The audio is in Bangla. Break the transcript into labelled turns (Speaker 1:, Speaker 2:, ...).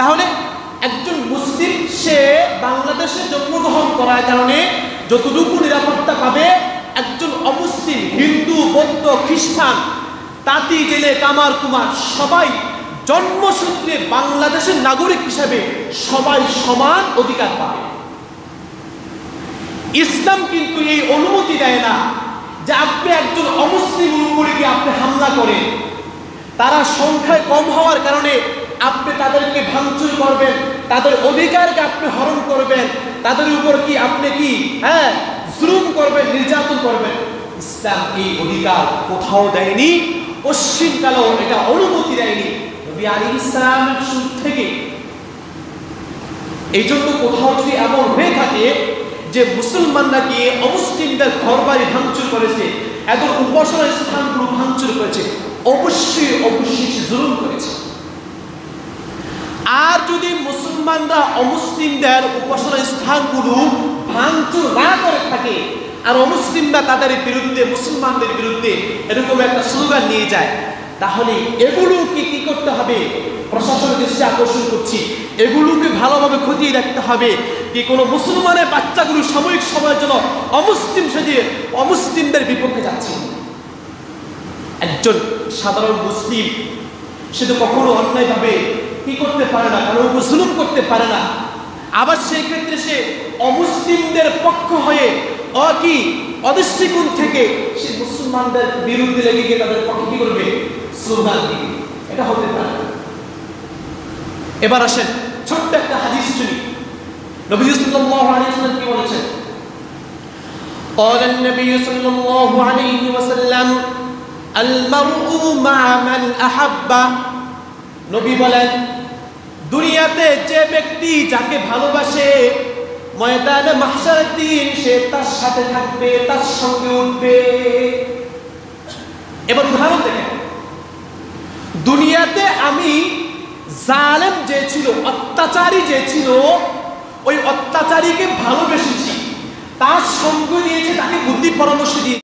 Speaker 1: তাহলে একজন মুসলিম সে বাংলাদেশে জন্মগ্রহণ করার কারণে যতটুকু নিরাপত্তা পাবে, একজন অমুসলিম হিন্দু, বৌদ্ধ, খ্রিস্টান, তাঁতি, জেলে, কামার, কুমার সবাই জন্মসূত্রে বাংলাদেশের নাগরিক হিসেবে সবাই সমান অধিকার পাবে। ইসলাম কিন্তু এই অনুমতি দেয় না যে আপনি একজন অমুসলিম উপরে গিয়ে আপনি হামলা করেন, তারা সংখ্যায় কম হওয়ার কারণে আপনি তাদেরকে ভাঙচুর করবেন, তাদের অধিকারকে আপনি হরণ করবেন, তাদের উপর কি আপনি কি জুলুম করবেন, নির্যাতন করবেন। ইসলাম এই অধিকার কোথাও দেয়নি, পশ্চিমকালেও এটা অনুমতি দেয়নি নবী আলাইহিস সালামের যুগ থেকে। এই জন্য কোথাও যদি এমন হয়ে থাকে যে মুসলমানরা গিয়ে অমুসলিমদের ঘরবাড়ি ভাঙচুর করেছে, এদের উপাসনা স্থানগুলো ভাঙচুর করেছে, অবশ্যই অবশ্যই জুলুম করেছে। আর যদি মুসলমানরা অমুসলিমদের উপাসনা স্থানগুলো ভাঙচুর না করে থাকে আর অমুসলিমরা তাদের বিরুদ্ধে, মুসলমানদের বিরুদ্ধে এরকম একটা স্লোগান নিয়ে যায়, তাহলে এগুলোকে কি করতে হবে? প্রশাসনের দৃষ্টি আকর্ষণ করছি, এগুলোকে ভালোভাবে খতিয়ে রাখতে হবে কি কোনো মুসলমানের বাচ্চাগুলো সাময়িক সময়ের জন্য অমুসলিম সেজে অমুসলিমদের বিপক্ষে যাচ্ছে। একজন সাধারণ মুসলিম সে তো কখনো অন্যায়ভাবে কি করতে পারে না, কারণ জুলুম করতে পারে না। আবার সেই ক্ষেত্রে সে অমুসলিমদের পক্ষ হয়ে অদৃষ্টিকোণ থেকে সে মুসলমানদের বিরুদ্ধে লেগে গিয়ে তাদের পক্ষে কি করবে? স্লোগান দিবে। এটা হতে পারে না। এবার আসেন ছোট্ট একটা হাদিস শুনি। নবী সাল্লাল্লাহু আলাইহি ওয়াসাল্লাম কি বলেছেন? قال النبي صلى الله عليه وسلم المرء مع من أحب। নবী বলেন, দুনিয়াতে যে ব্যক্তি যাকে ভালোবাসে, ময়দানে মাহশারের দিন সে তার সাথে থাকবে, তার সঙ্গে উঠবে। এবার উদাহরণ দেখেন, দুনিয়াতে আমি জালেম যে ছিল, অত্যাচারী যে ছিল, ওই অত্যাচারীকে ভালোবেসেছি, তার সঙ্গ দিয়েছে, তাকে বুদ্ধি পরামর্শ দিয়ে